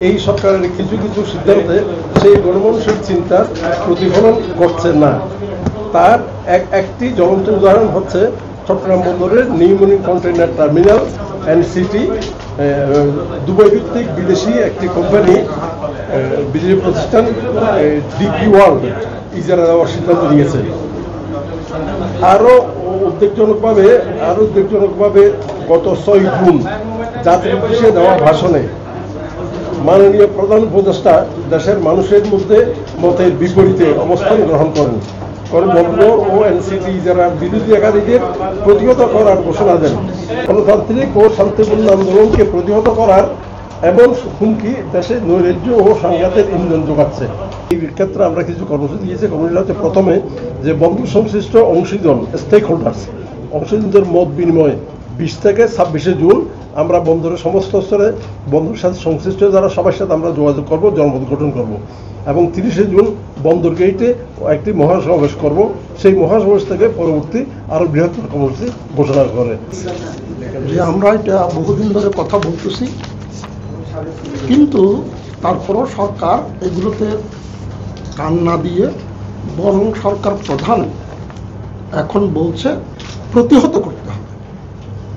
এই সরকারের কিছু কিছু সিদ্ধান্তে সেই গণমানুষের চিন্তার প্রতিফলন করছে না। তার একটি জ্বলন্ত উদাহরণ হচ্ছে চট্টগ্রাম বন্দরের new mooring container terminal NCT. Dubai ভিত্তিক বিদেশি একটি কোম্পানি বিদেশি প্রতিষ্ঠান ডিপি ওয়ার্ল্ড ইজারা দেওয়ার সিদ্ধান্ত নিয়েছে। আরও উদ্বেগজনকভাবে গত 6 জুন জাতির উদ্দেশ্যে দেওয়া ভাষণে মাননীয় প্রধান উপদেষ্টা দেশের মানুষের মধ্যে মতের বিপরীতে অবস্থান গ্রহণ করেন। বন্দর ও এনসিটি ইজারার বিরোধী একাধিকদের প্রতিহত করার ঘোষণা দেন। গণতান্ত্রিক ও শান্তিপূর্ণ আন্দোলনকে প্রতিহত করার এবং হুমকি দেশের নৈরাজ্য ও সংঘাতের ইন্ধন যোগাচ্ছে। এই ক্ষেত্রে আমরা কিছু কর্মসূচি দিয়েছি। কর্মসূচি হচ্ছে প্রথমে যে বন্দর সংশ্লিষ্ট অংশীজন স্টেক হোল্ডার্স অংশীজনদের মত বিনিময় 20 থেকে 26 জুন আমরা বন্দরের সমস্ত স্তরে বন্দরের সাথে সংশ্লিষ্ট যারা সবার সাথে আমরা যোগাযোগ করব, জনমত গঠন করব এবং 30 জুন বন্দর গেইটে একটি মহাসমাবেশ করব। সেই মহাসমাবেশ থেকে পরবর্তী আরো বৃহত্তর কর্মসূচি ঘোষণা করে যে আমরা এটা বহুদিন ধরে কথা বলতেছি, কিন্তু তারপরও সরকার এগুলোতে কান না দিয়ে বরং সরকার প্রধান এখন বলছে প্রতিহত করতে হবে।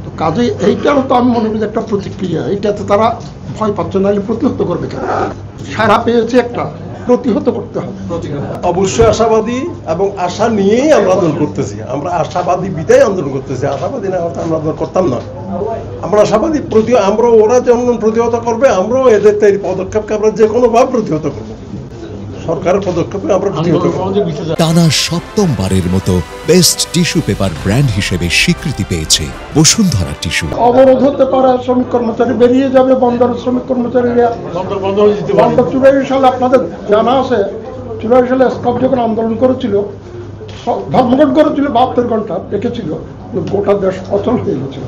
তো কাজে এইটারও তো আমি মনে করি একটা প্রতিক্রিয়া, এইটাতে তারা ভয় পাচ্ছে না, প্রতিহত করবে কেন? সারা পেয়েছে একটা প্রতিহত করতে হবে। অবশ্যই আশাবাদী এবং আশা নিয়েই আমরা আন্দোলন করতেছি। আমরা আশাবাদী বিদায় আন্দোলন করতেছি, আশাবাদী না হলে আমরা আন্দোলন করতাম না। আমরা আশাবাদী আমরা ওরা যেমন প্রতিহত করবে আমরাও এদের তৈরি পদক্ষেপকে আমরা যে কোনো ভাবে প্রতিহত করবো। সরকারের পদক্ষেপে আমরা প্রতিহত করব। টানা 7মবারের মতো বেস্ট টিস্যু পেপার ব্র্যান্ড হিসেবে স্বীকৃতি পেয়েছে বসুন্ধরা টিস্যু। অবরোধ হতে পারে, শ্রমিক কর্মচারী বেরিয়ে যাবে, বন্দরের শ্রমিক কর্মচারীরা বন্দর 84 সালে আপনাদের জানা আছে, 84 সালে স্কপ যখন আন্দোলন করেছিল, ধর্মঘট করেছিল, 72 ঘন্টা রেখেছিল, গোটা দেশ অচল হয়ে গেছিল।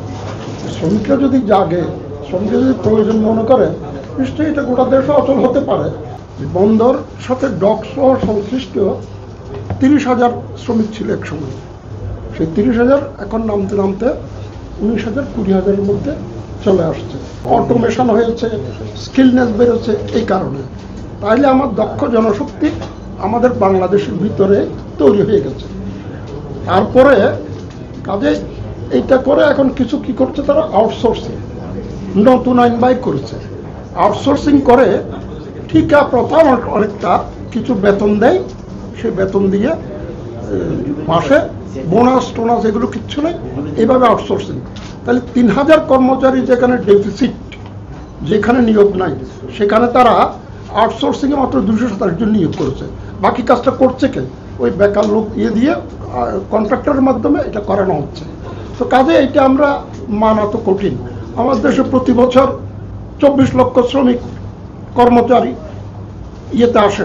শ্রমিকরা যদি জাগে, শ্রমিকরা যদি প্রয়োজন মনে করে, নিশ্চয়ই এটা গোটা দেশ অচল হতে পারে। বন্দর সাথে ডক সহ সংশ্লিষ্ট 30,000 শ্রমিক ছিল এক সময়। সেই 30,000 এখন নামতে নামতে 19,000 20,000-এর মধ্যে চলে আসছে। অটোমেশন হয়েছে, স্কিলনেস বেরোচ্ছে এই কারণে। তাইলে আমার দক্ষ জনশক্তি আমাদের বাংলাদেশের ভিতরে তৈরি হয়ে গেছে। তারপরে কাজে এইটা করে এখন কিছু কি করছে, তারা আউটসোর্সিং নতুন আইন বাইর করেছে। আউটসোর্সিং করে ঠিকা প্রথা অনেকটা কিছু বেতন দেয়, সেই বেতন দিয়ে মাসে বোনাস টোনাস এগুলো কিচ্ছু নেই, এইভাবে আউটসোর্সিং। তাহলে 3,000 কর্মচারী যেখানে ডেফিসিট, যেখানে নিয়োগ নাই, সেখানে তারা আউটসোর্সিংয়ে মাত্র 227 জন নিয়োগ করেছে। বাকি কাজটা করছে কে? ওই বেকার লোক দিয়ে কন্ট্রাক্টরের মাধ্যমে এটা করানো হচ্ছে। তো কাজে এটা আমরা মানা তো কঠিন। আমার দেশে প্রতি বছর 24 লক্ষ শ্রমিক কর্মচারী ইয়েতে আসে,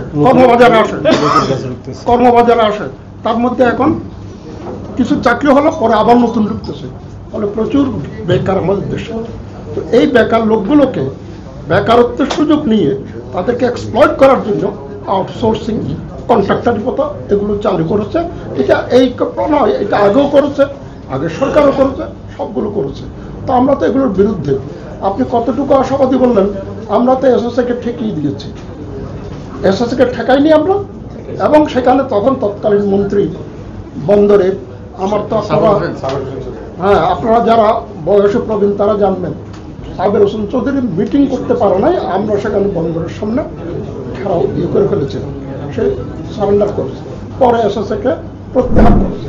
কর্মবাজারে আসে। তার মধ্যে এখন কিছু চাকরি হলো, পরে আবার নতুন ঢুকতেছে, ফলে প্রচুর বেকার আমাদের দেশে। তো এই বেকার লোকগুলোকে বেকারত্বের সুযোগ নিয়ে তাদেরকে এক্সপ্লয়েট করার জন্য আউটসোর্সিং, কন্ট্রাক্টারি কথা এগুলো চালু করেছে। এটা এই নয়, এটা আগেও করেছে, আগের সরকারও করেছে, সবগুলো করেছে। তো আমরা তো এগুলোর বিরুদ্ধে। আপনি কতটুকু আশাবাদী বললেন, আমরা তো এসএসএকে ঠেকিয়ে দিয়েছি, এসএসএকে ঠেকাইনি আমরা। এবং সেখানে তখন তৎকালীন মন্ত্রী বন্দরে, আমার তো আপনারা যারা বয়সে প্রবীণ তারা জানবেন, সাবের হোসেন চৌধুরী মিটিং করতে পারে নাই, আমরা সেখানে বন্দরের সামনে ঘেরাও করে ফেলেছিলাম। সে সারেন্ডার করেছে, পরে এসএসএকে প্রত্যাহার করেছে।